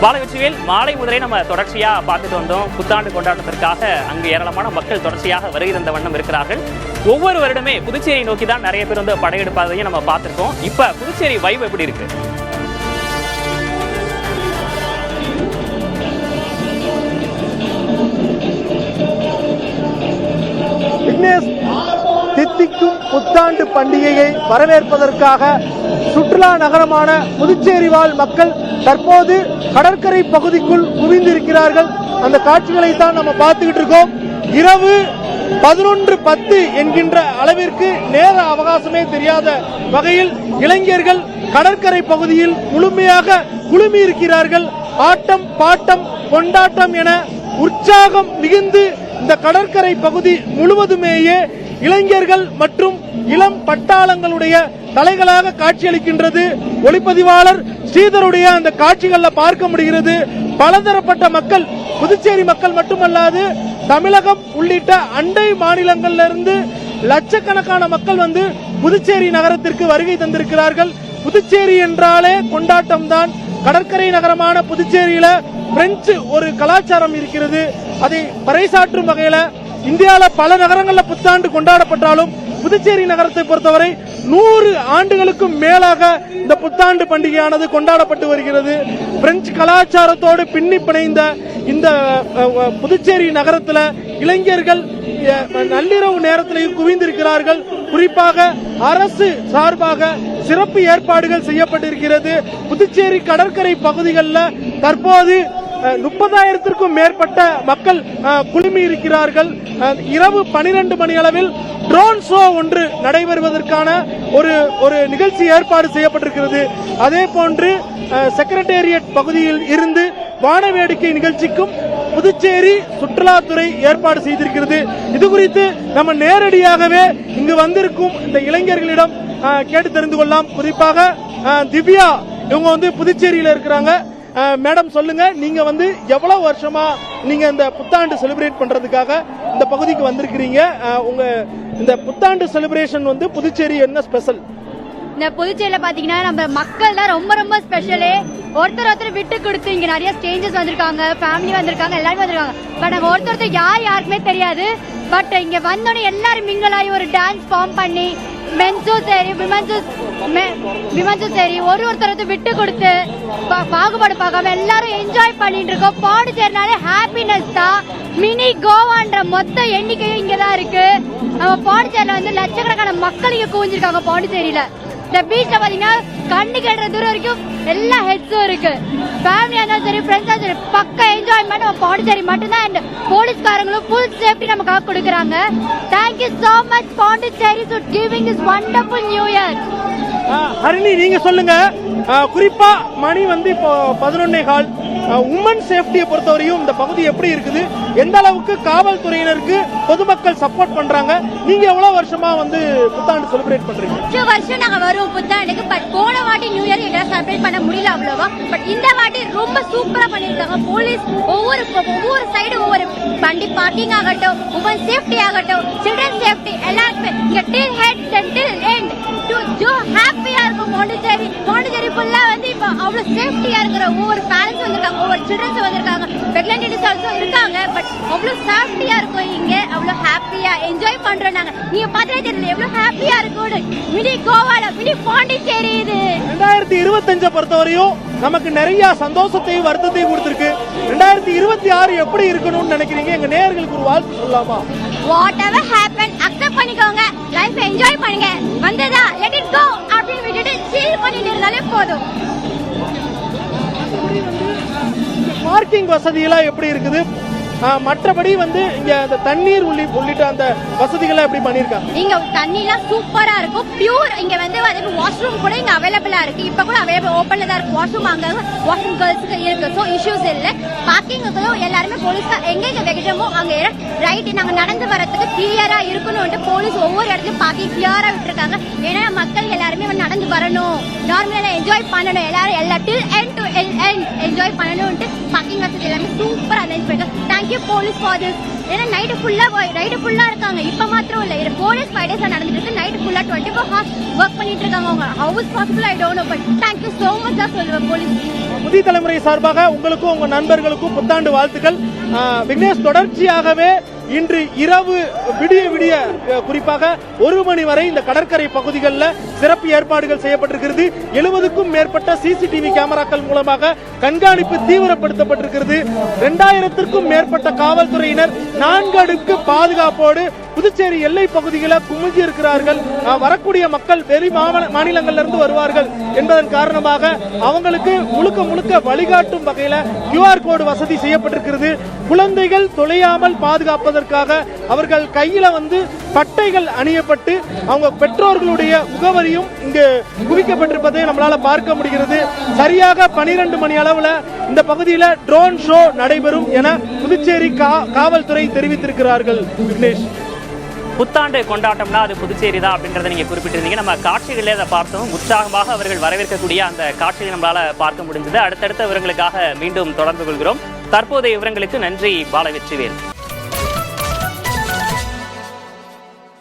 பாலவெற்றிவேல் மாலை முதலே நம்ம தொடர்ச்சியா பார்த்துட்டு வந்தோம். புத்தாண்டு கொண்டாட்டத்திற்காக அங்கு ஏராளமான மக்கள் தொடர்ச்சியாக வருகை தந்த வண்ணம் இருக்கிறார்கள். ஒவ்வொரு வருடமே புதுச்சேரி நோக்கி தான் நிறைய பேர் வந்து படையெடுப்பதையும் நம்ம பார்த்திருக்கோம். இப்ப புதுச்சேரி வைப் எப்படி இருக்கு? தித்திக்கும் புத்தாண்டு பண்டிகையை வரவேற்பதற்காக சுற்றுலா நகரமான புதுச்சேரி வாழ் மக்கள் தற்போது கடற்கரை பகுதிக்குள் குவிந்திருக்கிறார்கள். அந்த காட்சிகளை தான் நம்ம பார்த்துக்கிட்டு இருக்கோம். இரவு 11:10 என்கின்ற அளவிற்கு நேர அவகாசமே தெரியாத வகையில் இளைஞர்கள் கடற்கரை பகுதியில் முழுமையாக குழுமி இருக்கிறார்கள். ஆட்டம் பாட்டம் கொண்டாட்டம் என உற்சாகம் மிகுந்து இந்த கடற்கரை பகுதி முழுவதுமேயே இளைஞர்கள் மற்றும் இளம் பட்டாளங்களுடைய தலைகளாக காட்சியளிக்கின்றது. ஒளிப்பதிவாளர் ஸ்ரீதருடைய அந்த காட்சிகள்ல பார்க்க முடிகிறது. பலதரப்பட்ட மக்கள், புதுச்சேரி மக்கள் மட்டுமல்லாது தமிழகம் உள்ளிட்ட அண்டை மாநிலங்கள்ல இருந்து லட்சக்கணக்கான மக்கள் வந்து புதுச்சேரி நகரத்திற்கு வருகை தந்திருக்கிறார்கள். புதுச்சேரி என்றாலே கொண்டாட்டம் தான். கடற்கரை நகரமான புதுச்சேரியில பிரெஞ்சு ஒரு கலாச்சாரம் இருக்கிறது. அதை பறைசாற்றும் வகையில இந்தியாவில் பல நகரங்களில் புத்தாண்டு கொண்டாடப்பட்டாலும் புதுச்சேரி நகரத்தை பொறுத்தவரை 100 ஆண்டுகளுக்கும் மேலாக இந்த புத்தாண்டு பண்டிகையானது கொண்டாடப்பட்டு வருகிறது. பிரெஞ்சு கலாச்சாரத்தோடு பின்னி பிணைந்த இந்த புதுச்சேரி நகரத்தில் இளைஞர்கள் நள்ளிரவு நேரத்திலேயும் குவிந்திருக்கிறார்கள். குறிப்பாக அரசு சார்பாக சிறப்பு ஏற்பாடுகள் செய்யப்பட்டிருக்கிறது. புதுச்சேரி கடற்கரை பகுதிகளில் தற்போது 30,000த்திற்கும் மேற்பட்ட மக்கள் குழுமி இருக்கிறார்கள். இரவு 12 மணி அளவில் ட்ரோன் ஷோ ஒன்று நடைபெறுவதற்கான ஒரு நிகழ்ச்சி ஏற்பாடு செய்யப்பட்டிருக்கிறது. அதே போன்று செக்ரட்டேரியட் பகுதியில் இருந்து வானவேடிக்கை நிகழ்ச்சிக்கும் புதுச்சேரி சுற்றுலாத்துறை ஏற்பாடு செய்திருக்கிறது. இது குறித்து நம்ம நேரடியாகவே இங்கு வந்திருக்கும் இந்த இளைஞர்களிடம் கேட்டு தெரிந்து கொள்ளலாம். குறிப்பாக திவ்யா இவங்க வந்து புதுச்சேரியில இருக்கிறாங்க. மேடம் சொல்லுங்க, நீங்க வந்து எவ்வளவு வருஷமா நீங்க இந்த புத்தாண்டு செலிப்ரேட் பண்றதுக்காக இந்த பகுதிக்கு வந்திருக்கிறீங்க? உங்க இந்த புத்தாண்டு செலிப்ரேஷன் வந்து புதுச்சேரி என்ன ஸ்பெஷல்? இந்த புதுச்சேரியில பாத்தீங்கன்னா நம்ம மக்கள் தான் ரொம்ப ரொம்ப ஸ்பெஷலே. ஒருத்தர் விட்டு கொடுத்து இங்க நிறைய ஸ்டேஞ்சஸ் வந்திருக்காங்க, ஃபேமிலி வந்திருக்காங்க, எல்லாருமே வந்திருக்காங்க. பட் நாங்க ஒருத்தர் யாருக்குமே தெரியாது. பட் இங்க வந்தோடனே எல்லாரும் மிங்கிள் ஆகி ஒரு டான்ஸ் ஃபார்ம் பண்ணி மென்ஸும் சரி விமன்ஸும் சரி ஒருத்தர் விட்டு கொடுத்து பாகுபாடு பார்க்காம எல்லாரும் என்ஜாய் பண்ணிட்டு இருக்கோம். பாண்டிச்சேரினாலே ஹாப்பினஸ் தான். மினி கோவான்ற மொத்த எண்ணிக்கையும் இங்கதான் இருக்கு. நம்ம பாண்டிச்சேரியில வந்து லட்சக்கணக்கான மக்கள் இங்க குவிஞ்சிருக்காங்க. பாண்டிச்சேரியில இந்த பீச்ல பாத்தீங்கன்னா கண்ணு கேட்டுற தூரம் வரைக்கும் எல்லா ஹெட்ஸும் இருக்கு. ஃபேமிலியா இருந்தாலும் சரி, ஃப்ரெண்ட்ஸா சரி, பக்கா என்ஜாய்மெண்ட் நம்ம பாண்டிச்சேரி மட்டும்தான். அண்ட் போலீஸ்காரங்களும் ஃபுல் சேஃப்டி நமக்காக கொடுக்குறாங்க. Thank you so much Pondicherry for giving this wonderful new year. Harini, நீங்க சொல்லுங்க. குறிப்பா மணி வந்து இப்போ 11:15. உமன் சேஃப்டியை பொறுத்தவரையும் இந்த பகுதி எப்படி இருக்குது? எந்த அளவுக்கு காவல்துறையினருக்கு பொதுமக்கள் சப்போர்ட் பண்றாங்க? நீங்க எவ்வளவு வருஷமா வந்து புத்தாண்டு செலிப்ரேட் பண்றீங்க? 2 வருஷம் நாங்க வருவோம் புத்தாண்டுக்கு. பட் போன வாட்டி நியூ இயர் எங்களால செலிப்ரேட் பண்ண முடியல அவ்வளவா. பட் இந்த வாட்டி ரொம்ப சூப்பரா பண்ணிருக்காங்க. போலீஸ் ஒவ்வொரு சைடு ஒவ்வொரு வண்டி பார்க்கிங் ஆகட்டும், உமன் சேஃப்டி ஆகட்டும், சில்ட்ரன் சேஃப்டி, எல்லாருக்குமே இங்க டில் ஹெட் டில் எண்ட் ஹாப்பியா இருக்கும். பாண்டிச்சேரி ஃபுல்லா வந்து இப்ப அவ்வளவு சேஃப்டியா இருக்கிற ஒவ்வொரு பேரண்ட்ஸ் வந்திருக்காங்க, ஒவ்வொரு சில்ட்ரன்ஸ் வந்திருக்காங்க, பிரெக்னன்ட் ஆல்சோ இருக்காங்க. பட் அவ்வளவு சேஃப்டியா இருக்கும் இங்க. அவ்வளவு ஹாப்பியா என்ஜாய் பண்றோம் நாங்க. நீங்க பார்த்தே தெரியல எவ்வளவு ஹாப்பியா இருக்கும். மினி கோவால மினி பாண்டிச்சேரி இது 2025 பொறுத்தவரையும் நமக்கு நிறைய சந்தோஷத்தையும் வருத்தத்தையும் கொடுத்திருக்கு. 2026 எப்படி இருக்கணும்னு நினைக்கிறீங்க? எங்க நேயர்களுக்கு ஒரு வாழ்த்து சொல்லலாமா? whatever happen அக்செப்ட் பண்ணிக்கோங்க, லைஃப் என்ஜாய் பண்ணுங்க. வந்ததா let it go அப்படின்னு விட்டுட்டு chill பண்ணிட்டு இருந்தாலே போதும். பார்க்கிங் வசதி எல்லாம் எப்படி இருக்குது? மற்றபடி வந்து இங்க அந்த தண்ணீர் உள்ளிட்ட அந்த வசதிகளை எப்படி பண்ணிருக்காங்க? இங்க தண்ணிலாம் சூப்பரா இருக்கும், பியூர். இங்க வந்து வாஷ்ரூம் கூட இங்க அவைலபிளா இருக்கு. இப்ப கூட அவைலபிள் ஓபன்ல தான் இருக்கு வாஷ்ரூம். அங்க வாஷ்ரூம் கேர்ள்ஸ்க்கு இருக்கு. சோ இஷ்யூஸ் இல்ல. பார்க்கிங்க்கு எல்லாருமே போலீஸ் எங்க வைக்கணுமோ அங்க ரைட் நாங்க நடந்து வரதுக்கு கிளியரா இருக்கணும்னு போலீஸ் ஒவ்வொரு இடத்துலயும் பார்க்கிங் கிளியரா விட்டுருக்காங்க. ஏன்னா மக்கள் எல்லாருமே நார்மலா என்ஜாய் பண்ணணும். எல்லாரும் till end to end enjoy பண்ணணும்ட்டு பார்க்கிங் வசதி எல்லாமே சூப்பர் அரேஞ்ச் பண்ணிருக்காங்க. Thank you police for this. ஏன்னா நைட்டு ஃபுல்லா இருக்காங்க. இப்ப மாத்திரம் இல்ல, இது 4 days 5 days நடந்துட்டு இருக்கு. நைட்டு ஃபுல்லா 24 hours ஒர்க் பண்ணிட்டு இருக்காங்க. அவங்க how is possible I don't know, but thank you so much தான் சொல்லுவேன் போலீஸ். புதிய தலைமுறை சார்பாக உங்களுக்கும் உங்க நண்பர்களுக்கும் புத்தாண்டு வாழ்த்துக்கள். விக்னேஷ், தொடர்ச்சியாகவே இன்று இரவு விடிய குறிப்பாக 1 மணி வரை இந்த கடற்கரை பகுதிகளில் சிறப்பு ஏற்பாடுகள் செய்யப்பட்டிருக்கிறது. 70க்கும் மேற்பட்ட சிசிடிவி கேமராக்கள் மூலமாக கண்காணிப்பு தீவிரப்படுத்தப்பட்டிருக்கிறது. 2000த்திற்கும் மேற்பட்ட காவல்துறையினர் 4 அடுக்கு பாதுகாப்போடு புதுச்சேரி எல்லை பகுதிகளில் குமிஞ்சி இருக்கிறார்கள். வரக்கூடிய மக்கள் வெளி மாநிலங்களிலிருந்து வருவார்கள் என்பதன் காரணமாக அவங்களுக்கு முழுக்க வழிகாட்டும் வகையில QR கோடு வசதி செய்யப்பட்டிருக்கிறது. குழந்தைகள் தொலையாமல் பாதுகாப்பதற்காக அவர்கள் கையில பட்டைகள் அணியப்பட்டு அவங்க பெற்றோர்களுடைய முகவரியும் இங்கு குவிக்கப்பட்டிருப்பதை நம்மளால பார்க்க முடிகிறது. சரியாக 12 மணி அளவுல இந்த பகுதியில் ட்ரோன் ஷோ நடைபெறும் என புதுச்சேரி காவல்துறை தெரிவித்திருக்கிறார்கள். விக்னேஷ், புத்தாண்டு கொண்டாட்டம்னா அது புதுச்சேரி தான் அப்படின்றத நீங்க குறிப்பிட்டிருந்தீங்க. நம்ம காட்சிகளே அதை பார்த்தோம். உற்சாகமாக அவர்கள் வரவேற்கக்கூடிய அந்த காட்சியை நம்மளால பார்க்க முடிஞ்சது. அடுத்தடுத்த விவரங்களுக்காக மீண்டும் தொடர்பு கொள்கிறோம். தற்போதைய விவரங்களுக்கு நன்றி பாலவெற்றிவேல்.